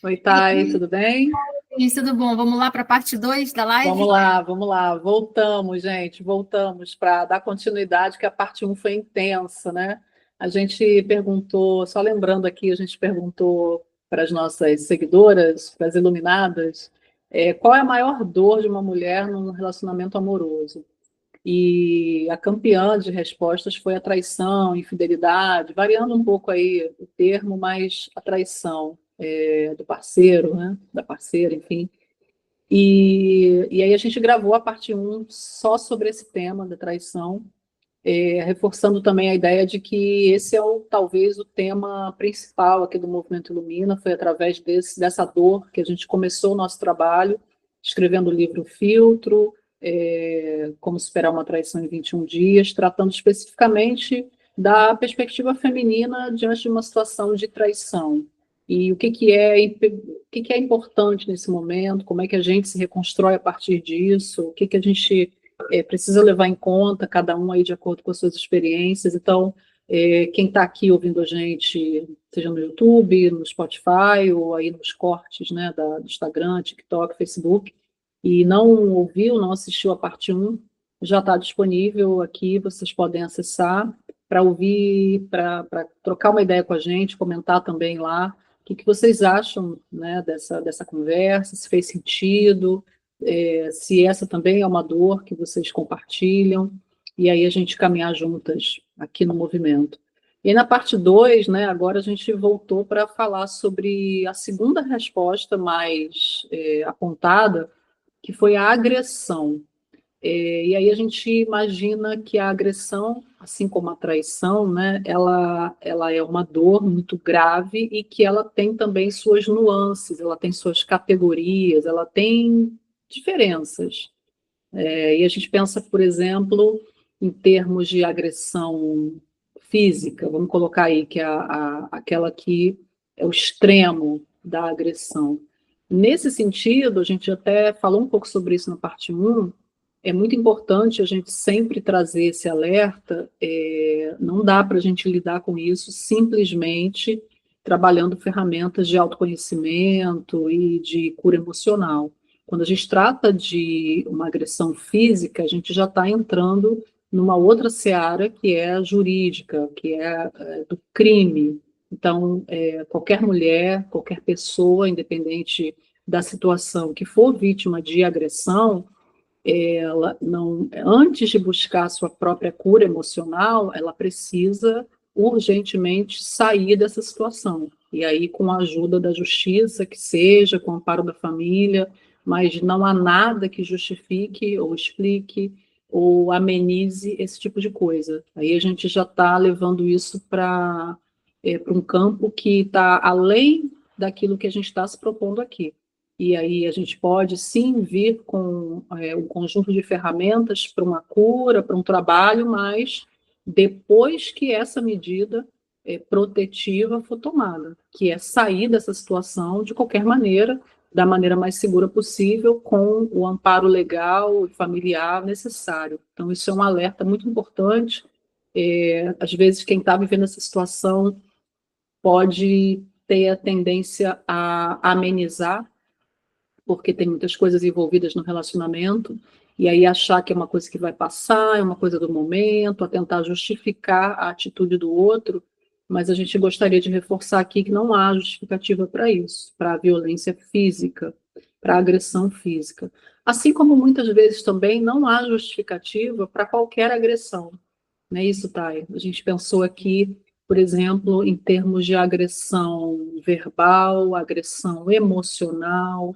Oi, Thay, tudo bem? Isso, tudo bom. Vamos lá para a parte 2 da live? Vamos lá. Voltamos, gente, voltamos para dar continuidade, que a parte um foi intensa, né? A gente perguntou, só lembrando aqui, a gente perguntou para as nossas seguidoras, para as iluminadas, qual é a maior dor de uma mulher num relacionamento amoroso? E a campeã de respostas foi a traição, infidelidade, variando um pouco aí o termo, mas a traição do parceiro, né? Da parceira, enfim. E aí a gente gravou a parte um só sobre esse tema da traição, reforçando também a ideia de que esse é talvez o tema principal aqui do Movimento Ilumina, foi através dessa dor que a gente começou o nosso trabalho, escrevendo o livro Filtro, Como Superar uma Traição em 21 Dias, tratando especificamente da perspectiva feminina diante de uma situação de traição. E o que é importante nesse momento, como é que a gente se reconstrói a partir disso, o que a gente precisa levar em conta, cada um aí de acordo com as suas experiências. Então, quem está aqui ouvindo a gente, seja no YouTube, no Spotify, ou aí nos cortes, né, do Instagram, TikTok, Facebook, e não ouviu, não assistiu a parte um, já está disponível aqui, vocês podem acessar para ouvir, para trocar uma ideia com a gente, comentar também lá o que vocês acham, né, dessa conversa, se fez sentido, se essa também é uma dor que vocês compartilham, e aí a gente caminhar juntas aqui no movimento. E aí na parte 2, né, agora a gente voltou para falar sobre a segunda resposta mais apontada, que foi a agressão. E aí a gente imagina que a agressão, assim como a traição, né, ela é uma dor muito grave e que ela tem também suas nuances, ela tem suas categorias, ela tem diferenças. E a gente pensa, por exemplo, em termos de agressão física, vamos colocar aí que é aquela que é o extremo da agressão. Nesse sentido, a gente até falou um pouco sobre isso na parte um. É muito importante a gente sempre trazer esse alerta, não dá para a gente lidar com isso simplesmente trabalhando ferramentas de autoconhecimento e de cura emocional. Quando a gente trata de uma agressão física, a gente já está entrando numa outra seara que é a jurídica, que é do crime. Então, qualquer mulher, qualquer pessoa, independente da situação que for vítima de agressão, ela não, antes de buscar a sua própria cura emocional, ela precisa urgentemente sair dessa situação. E aí, com a ajuda da justiça, que seja, com o amparo da família, mas não há nada que justifique ou explique ou amenize esse tipo de coisa. Aí a gente já está levando isso para um campo que está além daquilo que a gente está se propondo aqui. E aí a gente pode sim vir com um conjunto de ferramentas para uma cura, para um trabalho, mas depois que essa medida protetiva for tomada, que é sair dessa situação de qualquer maneira, da maneira mais segura possível, com o amparo legal e familiar necessário. Então, isso é um alerta muito importante. Às vezes, quem está vivendo essa situação pode ter a tendência a amenizar, porque tem muitas coisas envolvidas no relacionamento, e aí achar que é uma coisa que vai passar, é uma coisa do momento, a tentar justificar a atitude do outro, mas a gente gostaria de reforçar aqui que não há justificativa para isso, para a violência física, para a agressão física. Assim como muitas vezes também não há justificativa para qualquer agressão. Não é isso, Thay? A gente pensou aqui, por exemplo, em termos de agressão verbal, agressão emocional,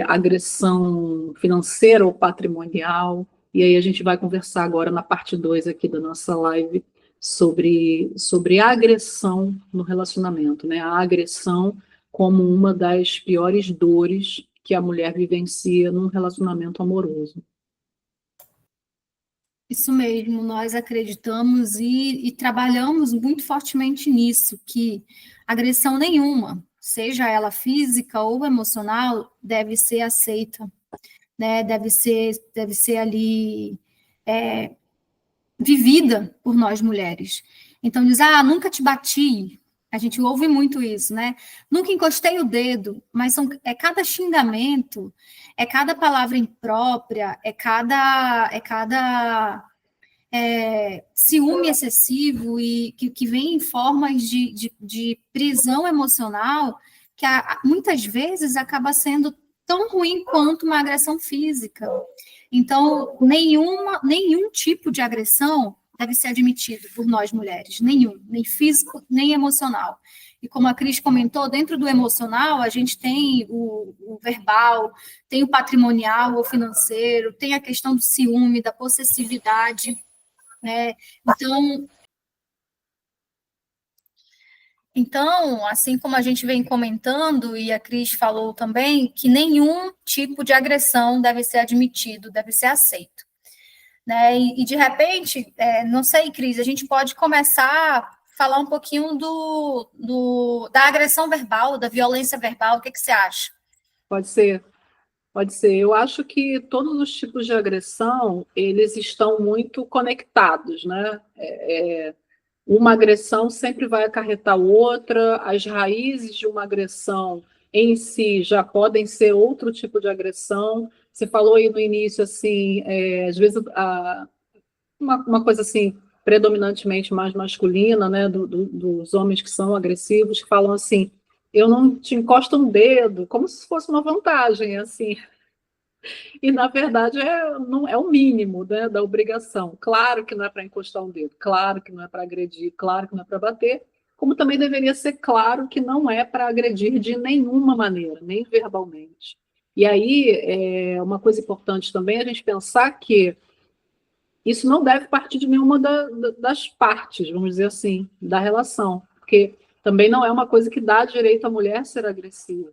agressão financeira ou patrimonial. E aí a gente vai conversar agora na parte 2 aqui da nossa live sobre a agressão no relacionamento, né? A agressão como uma das piores dores que a mulher vivencia num relacionamento amoroso. Isso mesmo, nós acreditamos e trabalhamos muito fortemente nisso, que agressão nenhuma, seja ela física ou emocional, deve ser aceita, né? Deve ser ali vivida por nós mulheres. Então diz, nunca te bati, A gente ouve muito isso, né? Nunca encostei o dedo, mas é cada xingamento, é cada palavra imprópria, ciúme excessivo e que vem em formas de prisão emocional que muitas vezes acaba sendo tão ruim quanto uma agressão física. Então, nenhum tipo de agressão deve ser admitido por nós mulheres, nenhum, nem físico, nem emocional. E como a Cris comentou, dentro do emocional, a gente tem o verbal, tem o patrimonial ou financeiro, tem a questão do ciúme, da possessividade, né? Então, assim como a gente vem comentando, e a Cris falou também, que nenhum tipo de agressão deve ser admitido, deve ser aceito. Né? E de repente, não sei, Cris, a gente pode começar a falar um pouquinho da agressão verbal, da violência verbal, o que você acha? Pode ser. Pode ser. Eu acho que todos os tipos de agressão, eles estão muito conectados, né? Uma agressão sempre vai acarretar outra, as raízes de uma agressão em si já podem ser outro tipo de agressão. Você falou aí no início, assim, às vezes uma coisa assim, predominantemente mais masculina, né, dos homens que são agressivos, que falam assim, eu não te encosto um dedo, como se fosse uma vantagem, assim. E, na verdade, não, é o mínimo, né, da obrigação. Claro que não é para encostar um dedo, claro que não é para agredir, claro que não é para bater, como também deveria ser claro que não é para agredir de nenhuma maneira, nem verbalmente. E aí, uma coisa importante também é a gente pensar que isso não deve partir de nenhuma das partes, vamos dizer assim, da relação, porque também não é uma coisa que dá direito à mulher ser agressiva.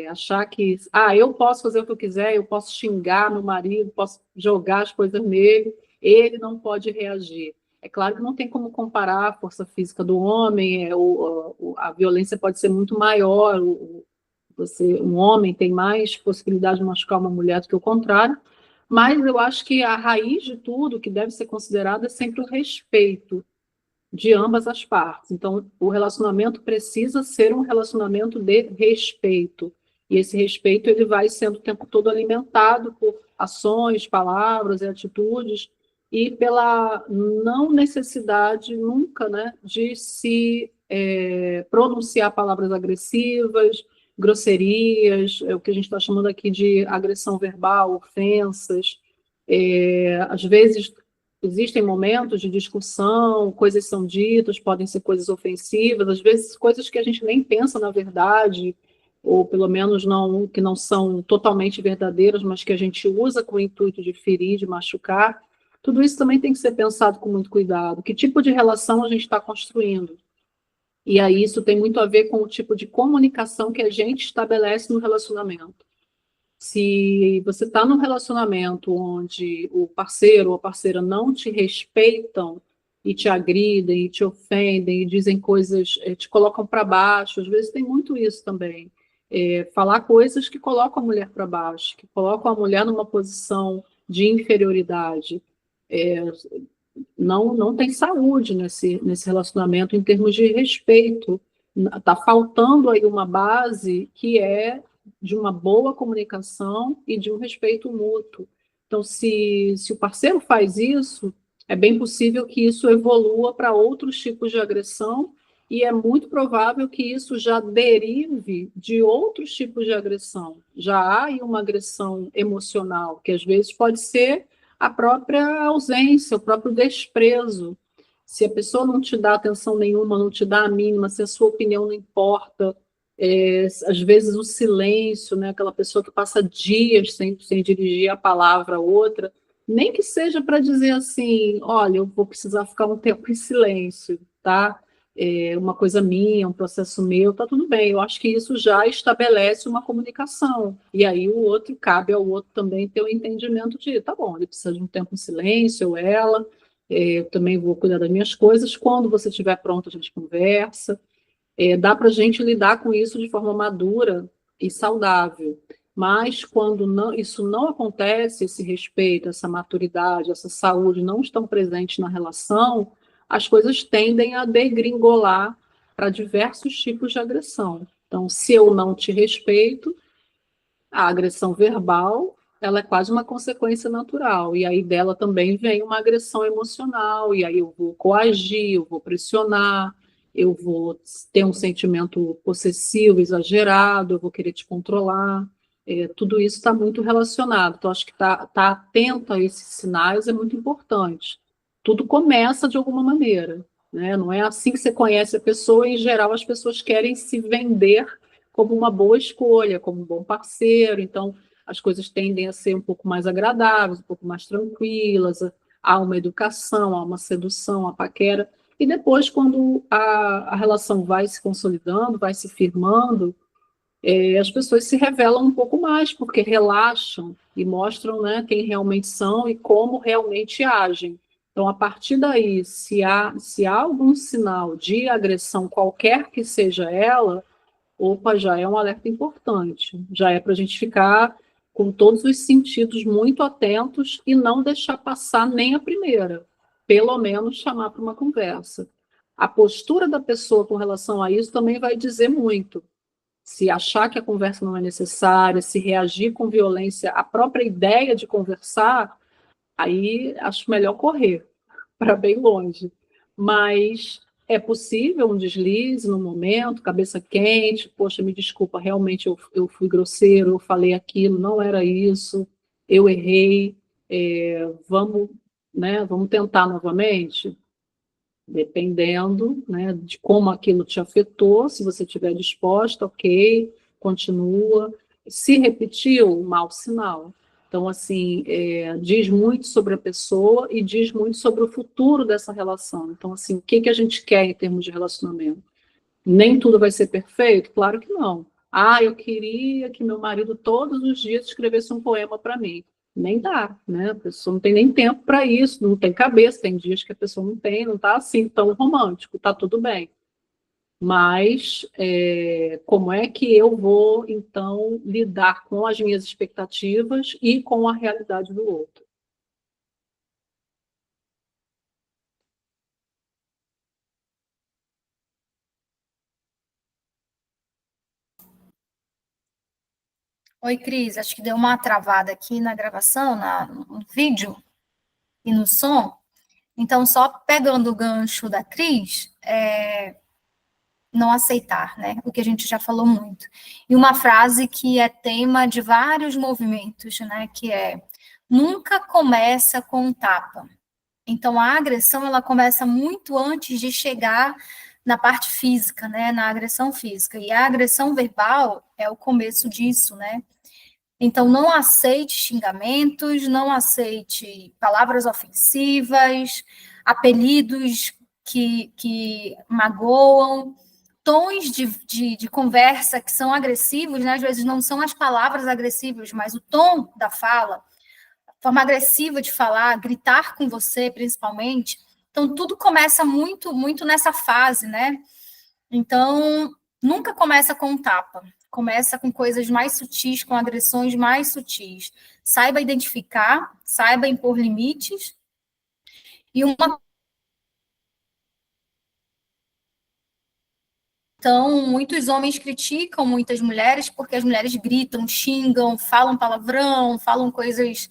Achar que, eu posso fazer o que eu quiser, eu posso xingar meu marido, posso jogar as coisas nele, ele não pode reagir. É claro que não tem como comparar a força física do homem, a violência pode ser muito maior, um homem tem mais possibilidade de machucar uma mulher do que o contrário, mas eu acho que a raiz de tudo que deve ser considerada é sempre o respeito de ambas as partes. Então, o relacionamento precisa ser um relacionamento de respeito. E esse respeito ele vai sendo o tempo todo alimentado por ações, palavras e atitudes e pela não necessidade nunca, né, de se pronunciar palavras agressivas, grosserias, é o que a gente está chamando aqui de agressão verbal, ofensas. Às vezes existem momentos de discussão, coisas são ditas, podem ser coisas ofensivas, às vezes coisas que a gente nem pensa na verdade, ou pelo menos que não são totalmente verdadeiras, mas que a gente usa com o intuito de ferir, de machucar. Tudo isso também tem que ser pensado com muito cuidado. Que tipo de relação a gente está construindo? E aí isso tem muito a ver com o tipo de comunicação que a gente estabelece no relacionamento. Se você está num relacionamento onde o parceiro ou a parceira não te respeitam e te agridem, e te ofendem, e dizem coisas, te colocam para baixo, às vezes tem muito isso também. Falar coisas que colocam a mulher para baixo, que colocam a mulher numa posição de inferioridade. Não tem saúde nesse relacionamento em termos de respeito. Está faltando aí uma base que é de uma boa comunicação e de um respeito mútuo. Então, se o parceiro faz isso, é bem possível que isso evolua para outros tipos de agressão e é muito provável que isso já derive de outros tipos de agressão. Já há aí uma agressão emocional, que às vezes pode ser a própria ausência, o próprio desprezo. Se a pessoa não te dá atenção nenhuma, não te dá a mínima, se a sua opinião não importa, às vezes o silêncio, né? Aquela pessoa que passa dias sem dirigir a palavra a outra, nem que seja para dizer assim, olha, eu vou precisar ficar um tempo em silêncio, tá? Uma coisa minha, um processo meu, tá tudo bem. Eu acho que isso já estabelece uma comunicação. E aí cabe ao outro também ter o entendimento de, tá bom, ele precisa de um tempo em silêncio, ou ela, eu também vou cuidar das minhas coisas. Quando você estiver pronto, a gente conversa. Dá para a gente lidar com isso de forma madura e saudável. Mas quando isso não acontece, esse respeito, essa maturidade, essa saúde não estão presentes na relação, as coisas tendem a degringolar para diversos tipos de agressão. Então, se eu não te respeito, a agressão verbal, ela é quase uma consequência natural, e aí dela também vem uma agressão emocional, e aí eu vou coagir, eu vou pressionar, eu vou ter um sentimento possessivo, exagerado, eu vou querer te controlar. Tudo isso está muito relacionado. Então, acho que tá atento a esses sinais é muito importante. Tudo começa de alguma maneira, né? Não é assim que você conhece a pessoa, em geral, as pessoas querem se vender como uma boa escolha, como um bom parceiro. Então, as coisas tendem a ser um pouco mais agradáveis, um pouco mais tranquilas, há uma educação, há uma sedução, a paquera. E depois, quando a relação vai se consolidando, vai se firmando, as pessoas se revelam um pouco mais, porque relaxam e mostram, né, quem realmente são e como realmente agem. Então, a partir daí, se há algum sinal de agressão, qualquer que seja ela, opa, já é um alerta importante. Já é para a gente ficar com todos os sentidos muito atentos e não deixar passar nem a primeira. Pelo menos chamar para uma conversa. A postura da pessoa com relação a isso também vai dizer muito. Se achar que a conversa não é necessária, se reagir com violência à própria ideia de conversar, aí acho melhor correr para bem longe. Mas é possível um deslize no momento, cabeça quente, poxa, me desculpa, realmente eu fui grosseiro, eu falei aquilo, não era isso, eu errei, vamos, né, vamos tentar novamente, dependendo, né, de como aquilo te afetou, se você estiver disposta, ok, continua. Se repetiu, mau sinal. Então, assim, diz muito sobre a pessoa e diz muito sobre o futuro dessa relação. Então, assim, o que que a gente quer em termos de relacionamento? Nem tudo vai ser perfeito? Claro que não. Ah, eu queria que meu marido todos os dias escrevesse um poema para mim. Nem dá, né? A pessoa não tem nem tempo para isso, não tem cabeça, tem dias que a pessoa não tem, não está assim tão romântico, está tudo bem. Mas como é que eu vou, então, lidar com as minhas expectativas e com a realidade do outro? Oi, Cris, acho que deu uma travada aqui na gravação, no vídeo e no som. Então, só pegando o gancho da Cris, não aceitar, né? O que a gente já falou muito. E uma frase que é tema de vários movimentos, né? Que é: nunca começa com um tapa. Então, a agressão, ela começa muito antes de chegar na parte física, né? Na agressão física. E a agressão verbal é o começo disso, né? Então, não aceite xingamentos, não aceite palavras ofensivas, apelidos que magoam, tons de conversa que são agressivos, né? Às vezes não são as palavras agressivas, mas o tom da fala, a forma agressiva de falar, gritar com você, principalmente. Então, tudo começa muito, muito nessa fase, né? Então, nunca começa com um tapa. Começa com coisas mais sutis, com agressões mais sutis. Saiba identificar, saiba impor limites. E uma Então, muitos homens criticam muitas mulheres porque as mulheres gritam, xingam, falam palavrão, falam coisas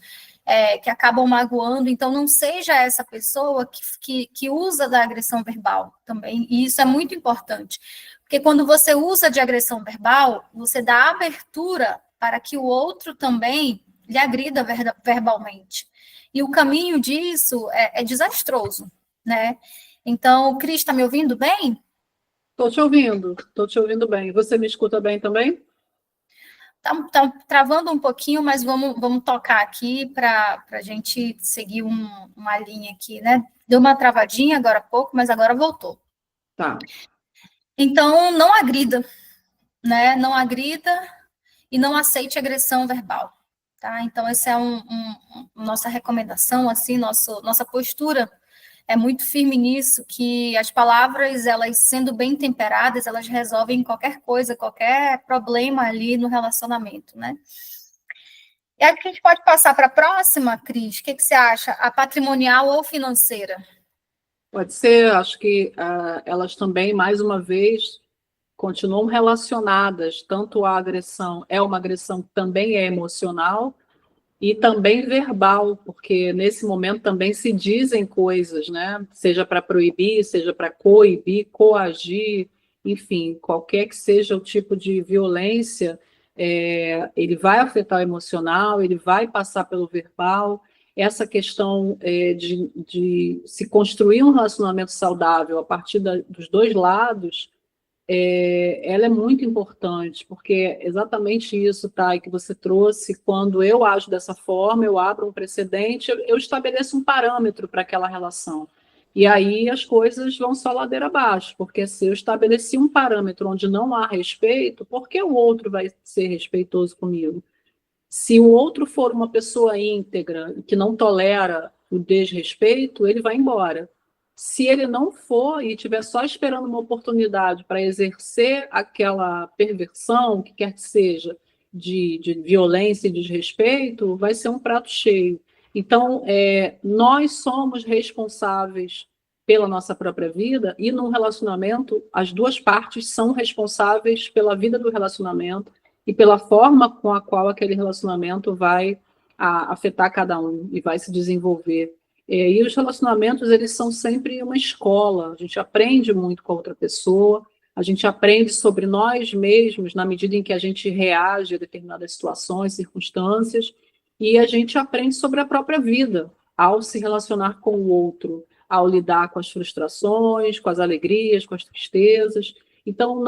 que acabam magoando. Então, não seja essa pessoa que usa da agressão verbal também. E isso é muito importante. Porque quando você usa de agressão verbal, você dá abertura para que o outro também lhe agrida verbalmente. E o caminho disso é desastroso, né? Então, Cris, está me ouvindo bem? Estou te ouvindo bem. Você me escuta bem também? Tá travando um pouquinho, mas vamos tocar aqui para a gente seguir uma linha aqui, né? Deu uma travadinha agora há pouco, mas agora voltou. Tá. Então, não agrida, né? Não agrida e não aceite agressão verbal, tá? Então, essa é nossa recomendação, assim, nossa postura é muito firme nisso, que as palavras, elas sendo bem temperadas, elas resolvem qualquer coisa, qualquer problema ali no relacionamento, né? E aí a gente pode passar para a próxima, Cris, o que você acha? A patrimonial ou financeira? Pode ser, acho que elas também, mais uma vez, continuam relacionadas, tanto a agressão é uma agressão que também é emocional e também verbal, porque nesse momento também se dizem coisas, né? Seja para proibir, seja para coibir, coagir, enfim, qualquer que seja o tipo de violência, ele vai afetar o emocional, ele vai passar pelo verbal. Essa questão de se construir um relacionamento saudável a partir dos dois lados, ela é muito importante, porque é exatamente isso, Thay, que você trouxe. Quando eu ajo dessa forma, eu abro um precedente, eu estabeleço um parâmetro para aquela relação. E aí as coisas vão só ladeira abaixo, porque se eu estabeleci um parâmetro onde não há respeito, por que o outro vai ser respeitoso comigo? Se o outro for uma pessoa íntegra, que não tolera o desrespeito, ele vai embora. Se ele não for e estiver só esperando uma oportunidade para exercer aquela perversão, o que quer que seja, de violência e desrespeito, vai ser um prato cheio. Então, nós somos responsáveis pela nossa própria vida e num relacionamento, as duas partes são responsáveis pela vida do relacionamento e pela forma com a qual aquele relacionamento vai afetar cada um e vai se desenvolver. E os relacionamentos, eles são sempre uma escola, a gente aprende muito com a outra pessoa, a gente aprende sobre nós mesmos na medida em que a gente reage a determinadas situações, circunstâncias, e a gente aprende sobre a própria vida ao se relacionar com o outro, ao lidar com as frustrações, com as alegrias, com as tristezas. Então,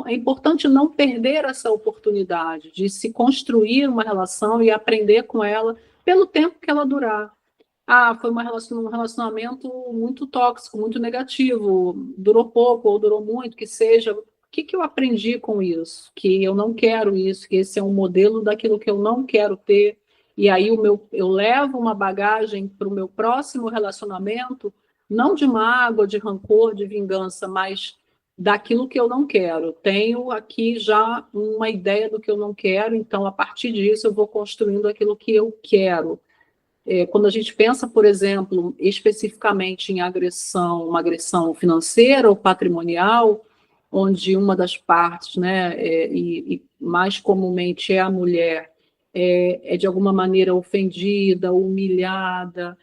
é importante não perder essa oportunidade de se construir uma relação e aprender com ela pelo tempo que ela durar. Foi um relacionamento muito tóxico, muito negativo, durou pouco ou durou muito, que seja. O que eu aprendi com isso? Que eu não quero isso, que esse é um modelo daquilo que eu não quero ter. E aí eu levo uma bagagem para o meu próximo relacionamento, não de mágoa, de rancor, de vingança, mas daquilo que eu não quero. Tenho aqui já uma ideia do que eu não quero, então, a partir disso, eu vou construindo aquilo que eu quero. Quando a gente pensa, por exemplo, especificamente em agressão, uma agressão financeira ou patrimonial, onde uma das partes, né, e mais comumente é a mulher, é de alguma maneira ofendida, humilhada,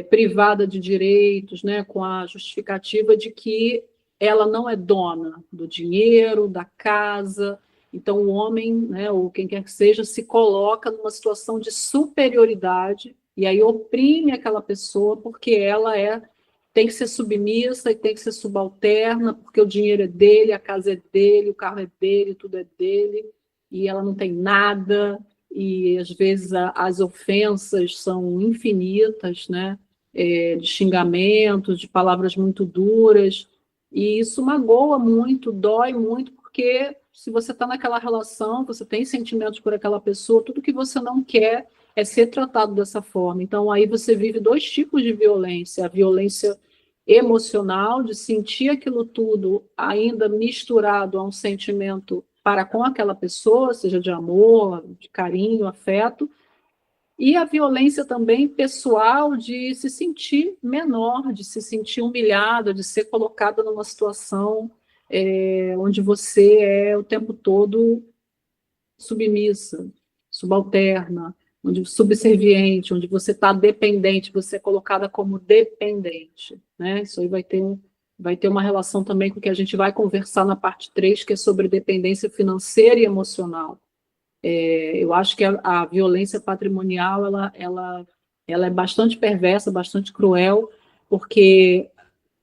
privada de direitos, né, com a justificativa de que ela não é dona do dinheiro, da casa. Então, o homem, né, ou quem quer que seja, se coloca numa situação de superioridade e aí oprime aquela pessoa porque ela tem que ser submissa e tem que ser subalterna, porque o dinheiro é dele, a casa é dele, o carro é dele, tudo é dele, e ela não tem nada, e às vezes as ofensas são infinitas, né? De xingamentos, de palavras muito duras, e isso magoa muito, dói muito, porque se você está naquela relação, você tem sentimentos por aquela pessoa, tudo que você não quer é ser tratado dessa forma. Então, aí você vive dois tipos de violência: a violência emocional, de sentir aquilo tudo ainda misturado a um sentimento para com aquela pessoa, seja de amor, de carinho, afeto, e a violência também pessoal de se sentir menor, de se sentir humilhado, de ser colocado numa situação onde você é o tempo todo submissa, subalterna, onde subserviente, onde você está dependente, você é colocada como dependente, né? Isso aí vai ter uma relação também com o que a gente vai conversar na parte 3, que é sobre dependência financeira e emocional. Eu acho que a violência patrimonial ela é bastante perversa, bastante cruel, porque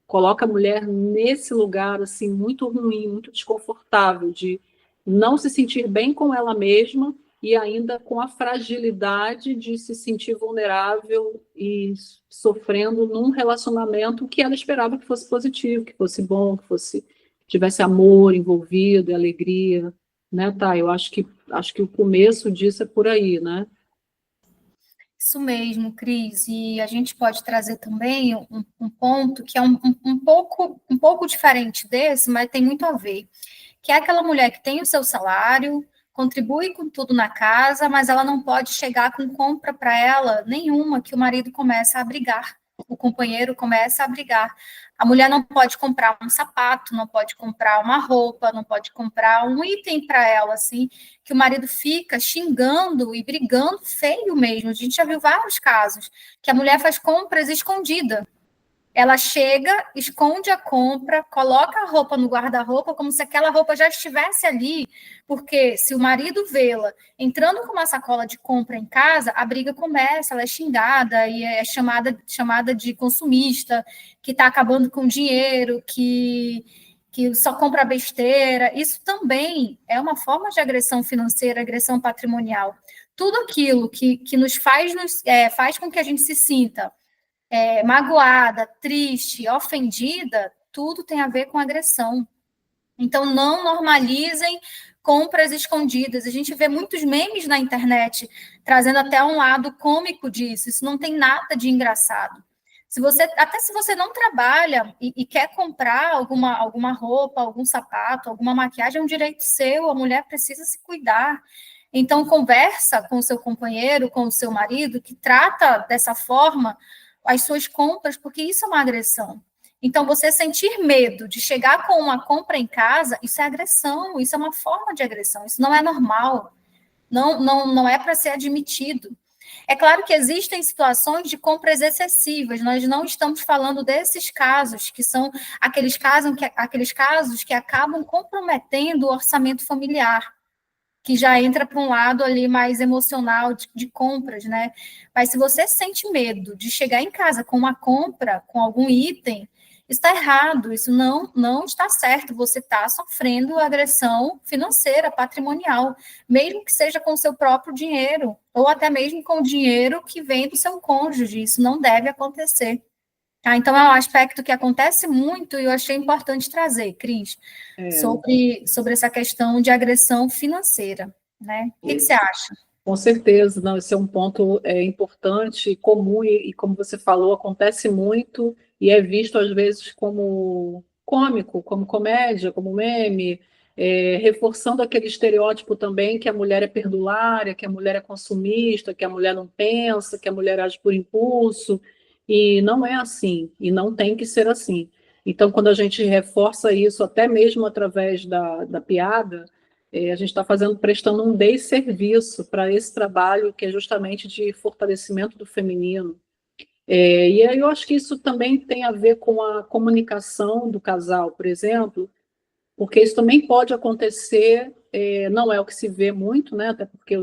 coloca a mulher nesse lugar assim muito ruim, muito desconfortável, de não se sentir bem com ela mesma e ainda com a fragilidade de se sentir vulnerável e sofrendo num relacionamento que ela esperava que fosse positivo, que fosse bom, que tivesse amor envolvido, alegria, né, tá? Eu acho que o começo disso é por aí, né? Isso mesmo, Cris. E a gente pode trazer também um ponto que é um pouco diferente desse, mas tem muito a ver, que é aquela mulher que tem o seu salário, contribui com tudo na casa, mas ela não pode chegar com compra para ela nenhuma, que o marido começa a brigar, o companheiro começa a brigar. A mulher não pode comprar um sapato, não pode comprar uma roupa, não pode comprar um item para ela, assim, que o marido fica xingando e brigando feio mesmo. A gente já viu vários casos que a mulher faz compras escondida. Ela chega, esconde a compra, coloca a roupa no guarda-roupa como se aquela roupa já estivesse ali, porque se o marido vê-la entrando com uma sacola de compra em casa, a briga começa, ela é xingada e é chamada de consumista, que está acabando com o dinheiro, que só compra besteira. Isso também é uma forma de agressão financeira, agressão patrimonial. Tudo aquilo que nos faz com que a gente se sinta magoada, triste, ofendida, tudo tem a ver com agressão. Então, não normalizem compras escondidas. A gente vê muitos memes na internet trazendo até um lado cômico disso. Isso não tem nada de engraçado. Até se você não trabalha e quer comprar alguma roupa, algum sapato, alguma maquiagem, é um direito seu. A mulher precisa se cuidar. Então, conversa com o seu companheiro, com o seu marido, que trata dessa forma as suas compras, porque isso é uma agressão. Então, você sentir medo de chegar com uma compra em casa, isso é agressão, isso é uma forma de agressão, isso não é normal, não é para ser admitido. É claro que existem situações de compras excessivas, nós não estamos falando desses casos, que são aqueles casos que acabam comprometendo o orçamento familiar, que já entra para um lado ali mais emocional de compras, né? Mas se você sente medo de chegar em casa com uma compra, com algum item, isso está errado, isso não está certo, você está sofrendo agressão financeira, patrimonial, mesmo que seja com o seu próprio dinheiro, ou até mesmo com o dinheiro que vem do seu cônjuge, isso não deve acontecer. Então, é um aspecto que acontece muito e eu achei importante trazer, Cris, sobre essa questão de agressão financeira, né? O que você acha? Com certeza, não, esse é um ponto importante, comum, e como você falou, acontece muito e é visto às vezes como cômico, como comédia, como meme, reforçando aquele estereótipo também que a mulher é perdulária, que a mulher é consumista, que a mulher não pensa, que a mulher age por impulso, e não é assim, e não tem que ser assim. Então, quando a gente reforça isso, até mesmo através da piada, a gente está prestando um desserviço para esse trabalho que é justamente de fortalecimento do feminino. E aí eu acho que isso também tem a ver com a comunicação do casal, por exemplo, porque isso também pode acontecer, não é o que se vê muito, né, até porque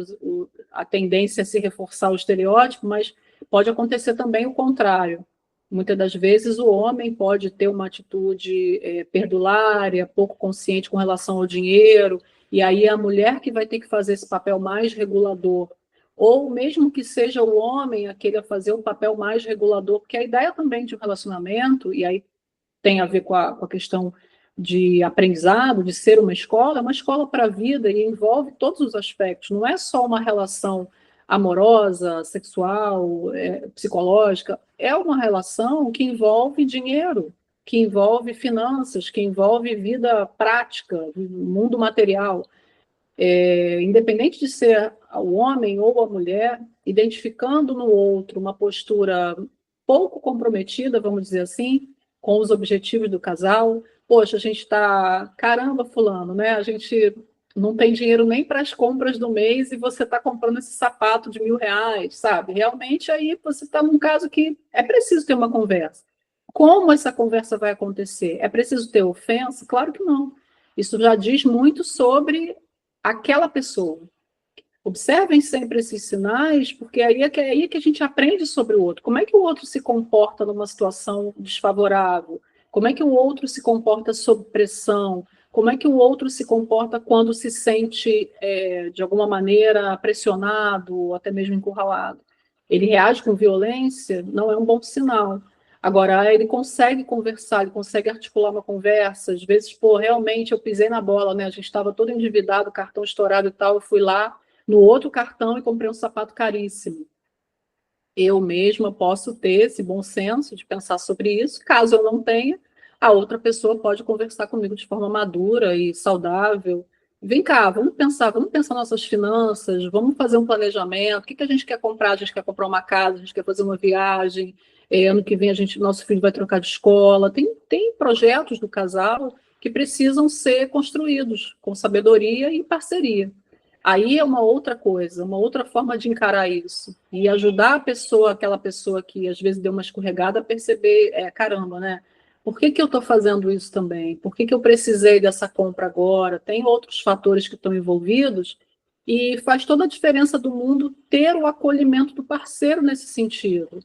a tendência é se reforçar o estereótipo, mas pode acontecer também o contrário. Muitas das vezes o homem pode ter uma atitude perdulária, pouco consciente com relação ao dinheiro, e aí é a mulher que vai ter que fazer esse papel mais regulador. Ou mesmo que seja o homem aquele a fazer um papel mais regulador, porque a ideia também de um relacionamento, e aí tem a ver com a questão de aprendizado, de ser uma escola para a vida e envolve todos os aspectos, não é só uma relação amorosa, sexual, psicológica, é uma relação que envolve dinheiro, que envolve finanças, que envolve vida prática, mundo material. Independente de ser o homem ou a mulher, identificando no outro uma postura pouco comprometida, vamos dizer assim, com os objetivos do casal. Poxa, a gente está, caramba, fulano, né? A gente não tem dinheiro nem para as compras do mês e você está comprando esse sapato de R$ 1.000, sabe? Realmente aí você está num caso que é preciso ter uma conversa. Como essa conversa vai acontecer? É preciso ter ofensa? Claro que não. Isso já diz muito sobre aquela pessoa. Observem sempre esses sinais, porque aí é que a gente aprende sobre o outro. Como é que o outro se comporta numa situação desfavorável? Como é que o outro se comporta sob pressão? Como é que o outro se comporta quando se sente, de alguma maneira, pressionado ou até mesmo encurralado? Ele reage com violência? Não é um bom sinal. Agora, ele consegue conversar, ele consegue articular uma conversa. Às vezes, pô, realmente eu pisei na bola, né? A gente estava todo endividado, cartão estourado e tal. Eu fui lá no outro cartão e comprei um sapato caríssimo. Eu mesma posso ter esse bom senso de pensar sobre isso. Caso eu não tenha, a outra pessoa pode conversar comigo de forma madura e saudável. Vem cá, vamos pensar nossas finanças, vamos fazer um planejamento. O que a gente quer comprar? A gente quer comprar uma casa, a gente quer fazer uma viagem. ano que vem nosso filho vai trocar de escola. Tem projetos do casal que precisam ser construídos com sabedoria e parceria. Aí é uma outra coisa, uma outra forma de encarar isso. E ajudar aquela pessoa que às vezes deu uma escorregada, a perceber, caramba, né? Por que eu estou fazendo isso também? Por que eu precisei dessa compra agora? Tem outros fatores que estão envolvidos e faz toda a diferença do mundo ter o acolhimento do parceiro nesse sentido.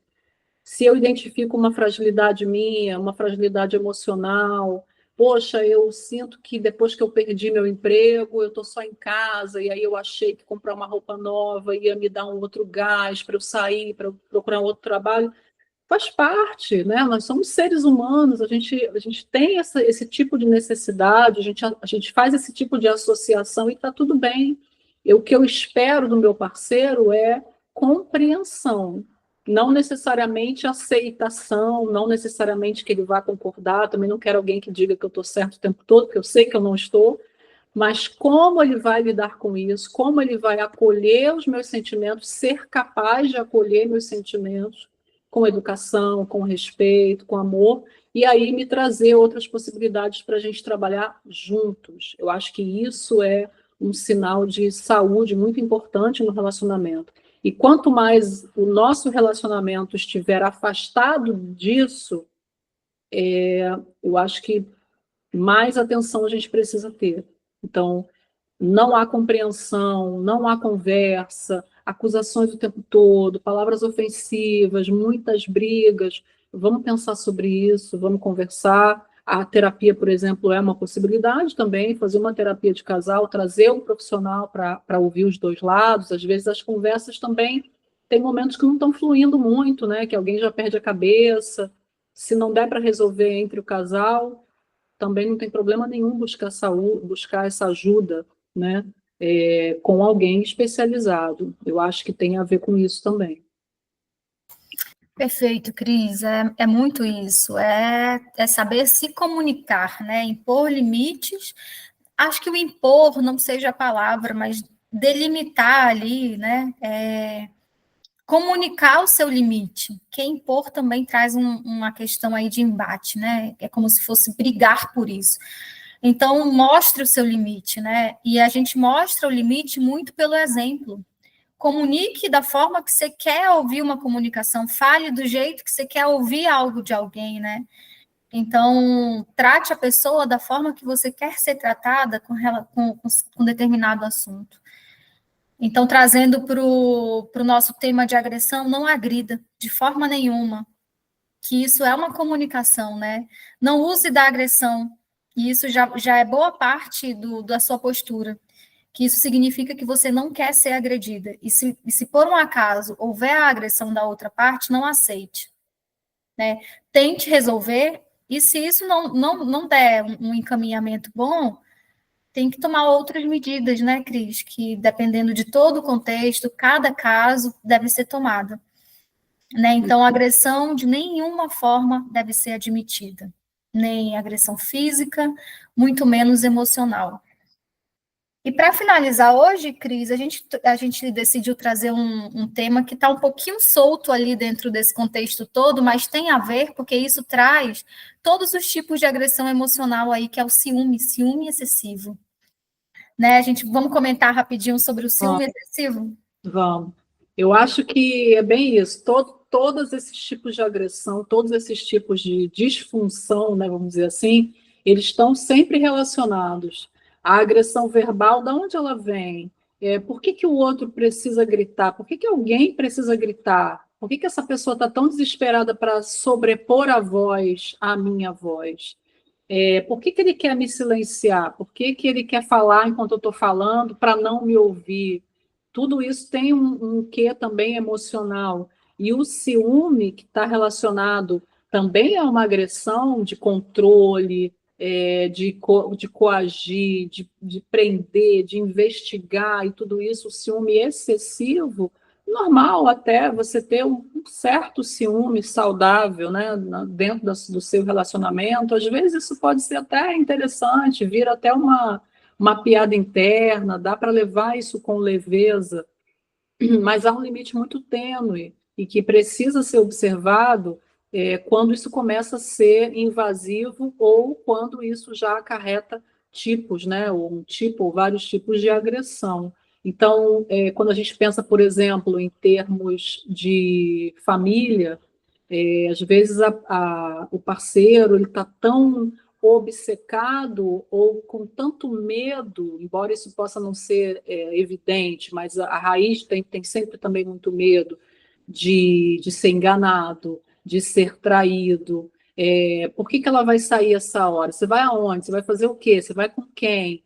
Se eu identifico uma fragilidade minha, uma fragilidade emocional, poxa, eu sinto que depois que eu perdi meu emprego, eu estou só em casa, e aí eu achei que comprar uma roupa nova ia me dar um outro gás para eu sair, para eu procurar um outro trabalho. Faz parte, né? Nós somos seres humanos, a gente tem esse tipo de necessidade, a gente faz esse tipo de associação e está tudo bem. O que eu espero do meu parceiro é compreensão, não necessariamente aceitação, não necessariamente que ele vá concordar. Também não quero alguém que diga que eu estou certo o tempo todo, porque eu sei que eu não estou, mas como ele vai lidar com isso, como ele vai acolher os meus sentimentos, ser capaz de acolher meus sentimentos com educação, com respeito, com amor, e aí me trazer outras possibilidades para a gente trabalhar juntos. Eu acho que isso é um sinal de saúde muito importante no relacionamento. E quanto mais o nosso relacionamento estiver afastado disso, eu acho que mais atenção a gente precisa ter. Então, não há compreensão, não há conversa, acusações o tempo todo, palavras ofensivas, muitas brigas. Vamos pensar sobre isso, vamos conversar. A terapia, por exemplo, é uma possibilidade também, fazer uma terapia de casal, trazer um profissional para ouvir os dois lados. Às vezes as conversas também tem momentos que não estão fluindo muito, né? Que alguém já perde a cabeça. Se não der para resolver entre o casal, também não tem problema nenhum buscar saúde, buscar essa ajuda, né, com alguém especializado. Eu acho que tem a ver com isso também. Perfeito, Cris. É muito isso. É saber se comunicar, né? Impor limites. Acho que o impor não seja a palavra, mas delimitar ali, né? Comunicar o seu limite. Que impor também traz uma questão aí de embate, né? É como se fosse brigar por isso. Então, mostre o seu limite, né? E a gente mostra o limite muito pelo exemplo. Comunique da forma que você quer ouvir uma comunicação, fale do jeito que você quer ouvir algo de alguém, né? Então, trate a pessoa da forma que você quer ser tratada com determinado assunto. Então, trazendo para o nosso tema de agressão, não agrida de forma nenhuma, que isso é uma comunicação, né? Não use da agressão, e isso já é boa parte da sua postura, que isso significa que você não quer ser agredida. E se por um acaso houver a agressão da outra parte, não aceite, né? Tente resolver, e se isso não der um encaminhamento bom, tem que tomar outras medidas, né, Cris? Que dependendo de todo o contexto, cada caso deve ser tomado. Né? Então, a agressão de nenhuma forma deve ser admitida. Nem agressão física, muito menos emocional. E para finalizar hoje, Cris, a gente decidiu trazer um tema que está um pouquinho solto ali dentro desse contexto todo, mas tem a ver, porque isso traz todos os tipos de agressão emocional aí, que é o ciúme excessivo. Né? Vamos comentar rapidinho sobre o ciúme excessivo? Vamos. Eu acho que é bem isso. Todos esses tipos de agressão, todos esses tipos de disfunção, né, vamos dizer assim, eles estão sempre relacionados. A agressão verbal, de onde ela vem? Por que o outro precisa gritar? Por que alguém precisa gritar? Por que essa pessoa está tão desesperada para sobrepor a voz à minha voz? Por que ele quer me silenciar? Por que ele quer falar enquanto eu estou falando para não me ouvir? Tudo isso tem um quê também emocional. E o ciúme, que está relacionado também a uma agressão de controle, de coagir, de prender, de investigar e tudo isso, o ciúme excessivo, normal até você ter um certo ciúme saudável, né, dentro do seu relacionamento. Às vezes isso pode ser até interessante, vir até uma piada interna, dá para levar isso com leveza, mas há um limite muito tênue e que precisa ser observado quando isso começa a ser invasivo ou quando isso já acarreta tipos, né, ou um tipo ou vários tipos de agressão. Então, quando a gente pensa, por exemplo, em termos de família, às vezes o parceiro ele está tão obcecado ou com tanto medo, embora isso possa não ser evidente, mas a raiz tem sempre também muito medo de ser enganado, de ser traído. Por que ela vai sair essa hora? Você vai aonde? Você vai fazer o quê? Você vai com quem?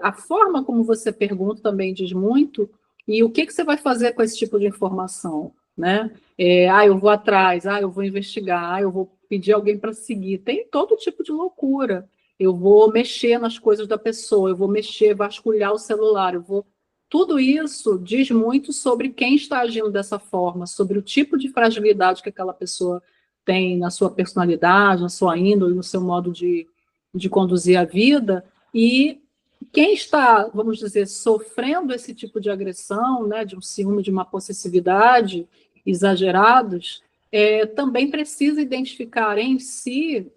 A forma como você pergunta também diz muito, e o que você vai fazer com esse tipo de informação, né? Eu vou atrás, eu vou investigar, eu vou pedir alguém para seguir. Tem todo tipo de loucura. Eu vou mexer nas coisas da pessoa, eu vou mexer, vasculhar o celular, eu vou. Tudo isso diz muito sobre quem está agindo dessa forma, sobre o tipo de fragilidade que aquela pessoa tem na sua personalidade, na sua índole, no seu modo de conduzir a vida, e quem está, vamos dizer, sofrendo esse tipo de agressão, né, de um ciúme, de uma possessividade exagerados, também precisa identificar em si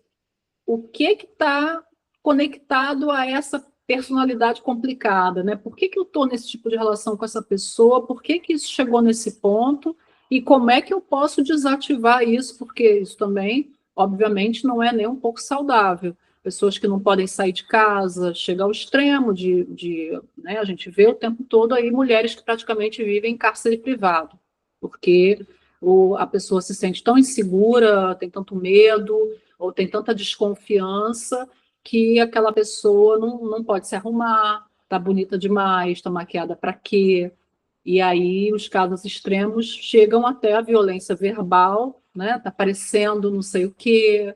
o que está conectado a essa personalidade complicada, né? Por que eu estou nesse tipo de relação com essa pessoa? Por que isso chegou nesse ponto? E como é que eu posso desativar isso? Porque isso também, obviamente, não é nem um pouco saudável. Pessoas que não podem sair de casa, chega ao extremo né? A gente vê o tempo todo aí mulheres que praticamente vivem em cárcere privado, porque a pessoa se sente tão insegura, tem tanto medo, ou tem tanta desconfiança que aquela pessoa não pode se arrumar, tá bonita demais, tá maquiada para quê? E aí os casos extremos chegam até a violência verbal, né? Tá parecendo não sei o quê,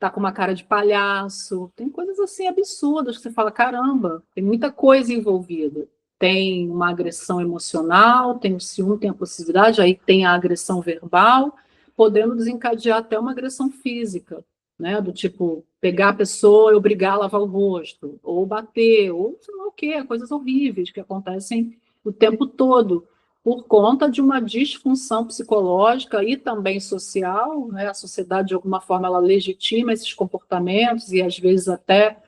tá com uma cara de palhaço. Tem coisas assim absurdas que você fala, caramba, tem muita coisa envolvida. Tem uma agressão emocional, tem o ciúme, tem a possessividade, aí tem a agressão verbal, podendo desencadear até uma agressão física, né? Do tipo, pegar a pessoa e obrigar a lavar o rosto, ou bater, ou sei lá o quê, coisas horríveis que acontecem o tempo todo por conta de uma disfunção psicológica e também social, né? A sociedade, de alguma forma, ela legitima esses comportamentos e, às vezes, até,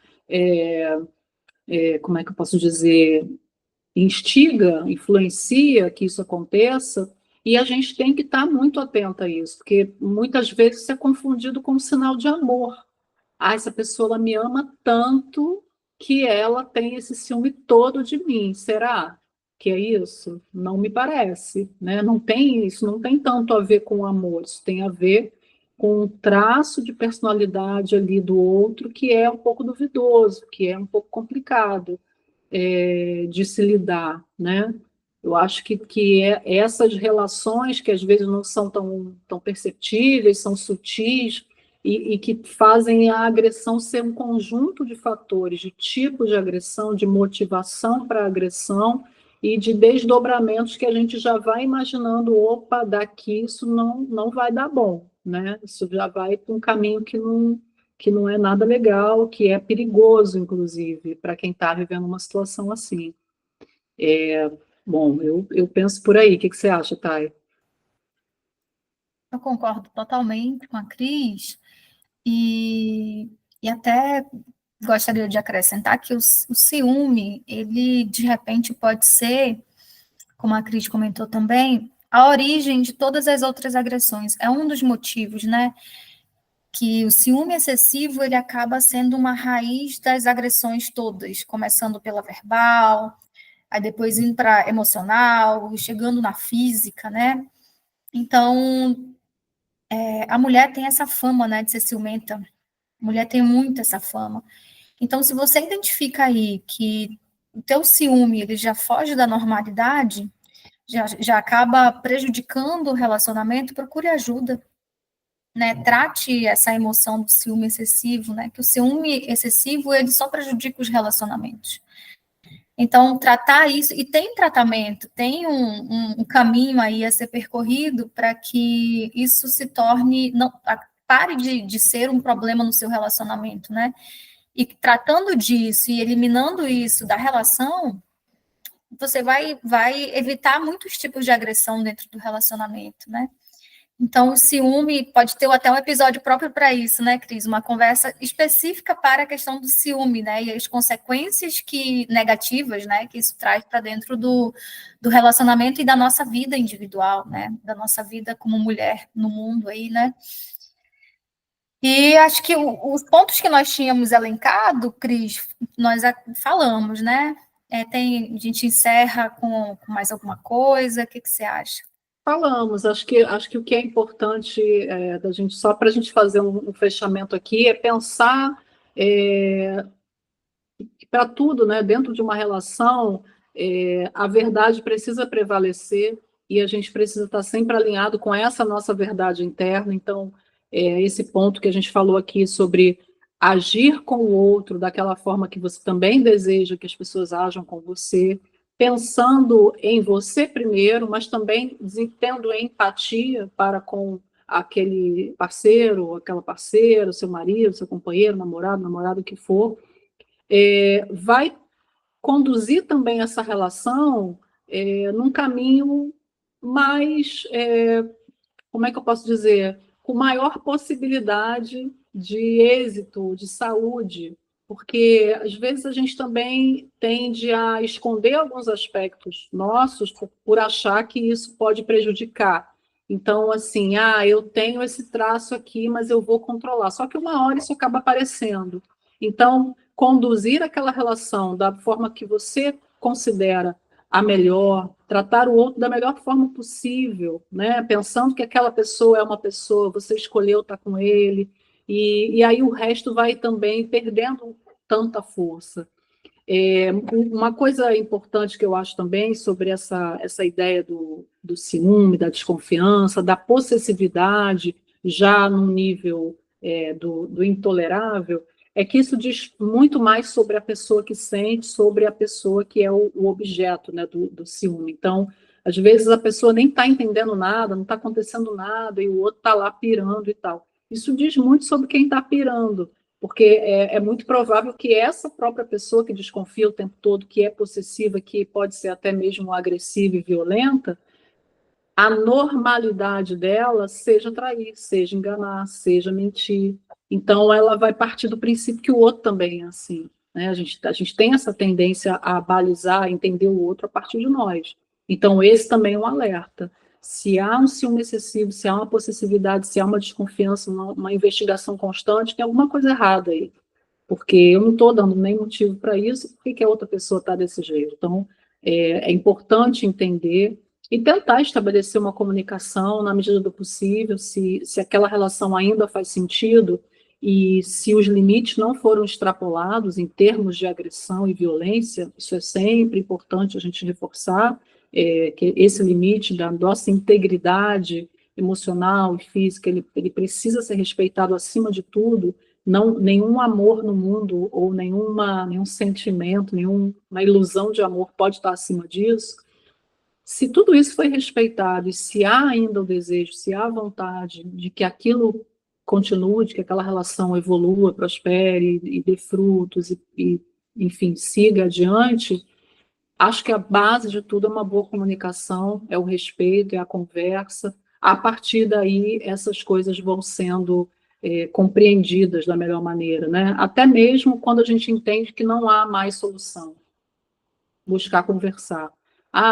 como é que eu posso dizer, instiga, influencia que isso aconteça, e a gente tem que estar muito atenta a isso, porque muitas vezes isso é confundido com um sinal de amor. Essa pessoa ela me ama tanto que ela tem esse ciúme todo de mim. Será que é isso? Não me parece, né? Não tem isso, não tem tanto a ver com amor, isso tem a ver com um traço de personalidade ali do outro que é um pouco duvidoso, que é um pouco complicado de se lidar, né? Eu acho que essas relações que às vezes não são tão perceptíveis, são sutis, e que fazem a agressão ser um conjunto de fatores, de tipos de agressão, de motivação para a agressão e de desdobramentos que a gente já vai imaginando, opa, daqui isso não vai dar bom, né? Isso já vai para um caminho que não é nada legal, que é perigoso, inclusive, para quem está vivendo uma situação assim. Bom, eu penso por aí. O que você acha, Thay? Eu concordo totalmente com a Cris e até gostaria de acrescentar que o ciúme, ele de repente pode ser, como a Cris comentou também, a origem de todas as outras agressões. É um dos motivos, né, que o ciúme excessivo, ele acaba sendo uma raiz das agressões todas, começando pela verbal, aí depois indo para emocional, chegando na física, né? Então, a mulher tem essa fama, né, de ser ciumenta. A mulher tem muito essa fama. Então, se você identifica aí que o teu ciúme ele já foge da normalidade, já acaba prejudicando o relacionamento, procure ajuda, né? Trate essa emoção do ciúme excessivo, né? Que o ciúme excessivo ele só prejudica os relacionamentos. Então, tratar isso, e tem tratamento, tem um caminho aí a ser percorrido para que isso se torne, não, pare de ser um problema no seu relacionamento, né? E tratando disso e eliminando isso da relação, você vai evitar muitos tipos de agressão dentro do relacionamento, né? Então, o ciúme pode ter até um episódio próprio para isso, né, Cris? Uma conversa específica para a questão do ciúme, né? E as consequências negativas, né, que isso traz para dentro do relacionamento e da nossa vida individual, né? Da nossa vida como mulher no mundo aí, né? E acho que os pontos que nós tínhamos elencado, Cris, nós falamos, né? A gente encerra com mais alguma coisa? O que você acha? Falamos, acho que o que é importante da gente, só para a gente fazer um fechamento aqui, é pensar para tudo, né, dentro de uma relação, a verdade precisa prevalecer e a gente precisa estar sempre alinhado com essa nossa verdade interna. Então, esse ponto que a gente falou aqui sobre agir com o outro daquela forma que você também deseja que as pessoas ajam com você, pensando em você primeiro, mas também tendo empatia para com aquele parceiro, aquela parceira, seu marido, seu companheiro, namorado, o que for, vai conduzir também essa relação num caminho mais, como é que eu posso dizer, com maior possibilidade de êxito, de saúde, porque às vezes a gente também tende a esconder alguns aspectos nossos por achar que isso pode prejudicar. Então, assim, eu tenho esse traço aqui, mas eu vou controlar. Só que uma hora isso acaba aparecendo. Então, conduzir aquela relação da forma que você considera a melhor, tratar o outro da melhor forma possível, né? Pensando que aquela pessoa é uma pessoa, você escolheu estar com ele, e aí o resto vai também perdendo tanta força. Uma coisa importante que eu acho também sobre essa ideia do ciúme, da desconfiança, da possessividade, já no nível do intolerável, é que isso diz muito mais sobre a pessoa que sente, sobre a pessoa que é o objeto, né, do ciúme. Então, às vezes a pessoa nem está entendendo nada, não está acontecendo nada, e o outro está lá pirando e tal. Isso diz muito sobre quem está pirando, porque é muito provável que essa própria pessoa que desconfia o tempo todo, que é possessiva, que pode ser até mesmo agressiva e violenta, a normalidade dela seja trair, seja enganar, seja mentir. Então, ela vai partir do princípio que o outro também é assim, né? A gente tem essa tendência a balizar, a entender o outro a partir de nós. Então, esse também é um alerta. Se há um ciúme excessivo, se há uma possessividade, se há uma desconfiança, uma investigação constante, tem alguma coisa errada aí. Porque eu não estou dando nem motivo para isso, por que a outra pessoa está desse jeito? Então, é importante entender e tentar estabelecer uma comunicação na medida do possível, se aquela relação ainda faz sentido e se os limites não foram extrapolados em termos de agressão e violência, isso é sempre importante a gente reforçar, que esse limite da nossa integridade emocional e física, ele precisa ser respeitado acima de tudo. Não, nenhum amor no mundo ou nenhum sentimento, nenhuma ilusão de amor pode estar acima disso. Se tudo isso foi respeitado e se há ainda o desejo, se há a vontade de que aquilo continue, de que aquela relação evolua, prospere e dê frutos enfim, siga adiante, acho que a base de tudo é uma boa comunicação, é o respeito, é a conversa. A partir daí, essas coisas vão sendo compreendidas da melhor maneira, né? Até mesmo quando a gente entende que não há mais solução, buscar conversar.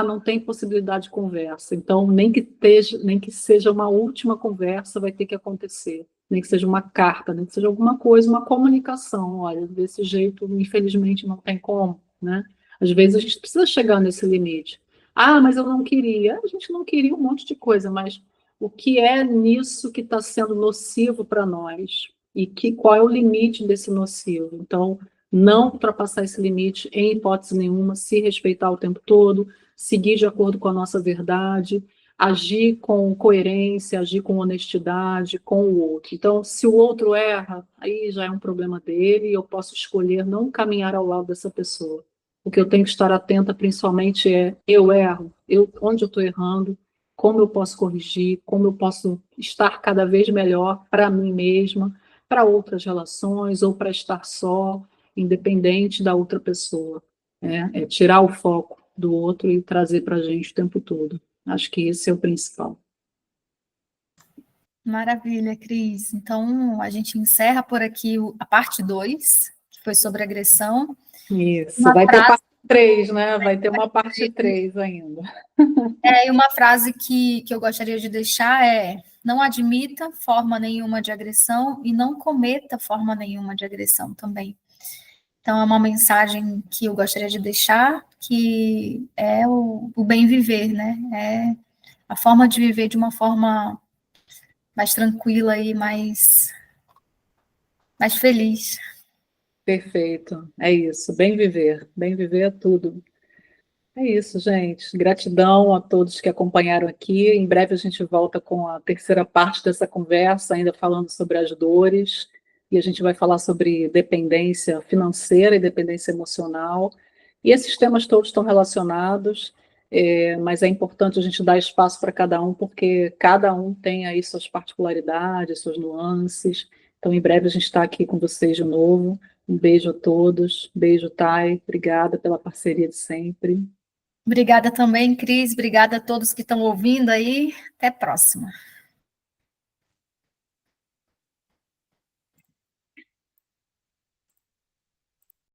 Não tem possibilidade de conversa. Então, nem que seja uma última conversa, vai ter que acontecer. Nem que seja uma carta, nem que seja alguma coisa, uma comunicação. Olha, desse jeito, infelizmente, não tem como, né? Às vezes a gente precisa chegar nesse limite. Mas eu não queria. A gente não queria um monte de coisa, mas o que é nisso que está sendo nocivo para nós? E qual é o limite desse nocivo? Então, não ultrapassar esse limite em hipótese nenhuma, se respeitar o tempo todo, seguir de acordo com a nossa verdade, agir com coerência, agir com honestidade com o outro. Então, se o outro erra, aí já é um problema dele e eu posso escolher não caminhar ao lado dessa pessoa. O que eu tenho que estar atenta principalmente eu erro, onde eu estou errando, como eu posso corrigir, como eu posso estar cada vez melhor para mim mesma, para outras relações ou para estar só, independente da outra pessoa. É tirar o foco do outro e trazer para a gente o tempo todo. Acho que esse é o principal. Maravilha, Cris. Então, a gente encerra por aqui a parte 2, que foi sobre agressão. Isso, Uma vai ter frase, parte 3, né? Vai ter uma parte 3 ainda. e uma frase que eu gostaria de deixar é: não admita forma nenhuma de agressão e não cometa forma nenhuma de agressão também. Então, é uma mensagem que eu gostaria de deixar, que é o bem viver, né? É a forma de viver de uma forma mais tranquila e mais feliz. Perfeito, é isso. Bem viver é tudo. É isso, gente. Gratidão a todos que acompanharam aqui. Em breve a gente volta com a terceira parte dessa conversa, ainda falando sobre as dores, e a gente vai falar sobre dependência financeira e dependência emocional. E esses temas todos estão relacionados, mas é importante a gente dar espaço para cada um, porque cada um tem aí suas particularidades, suas nuances. Então, em breve a gente está aqui com vocês de novo. Um beijo a todos. Beijo, Thay. Obrigada pela parceria de sempre. Obrigada também, Cris. Obrigada a todos que estão ouvindo aí. Até a próxima.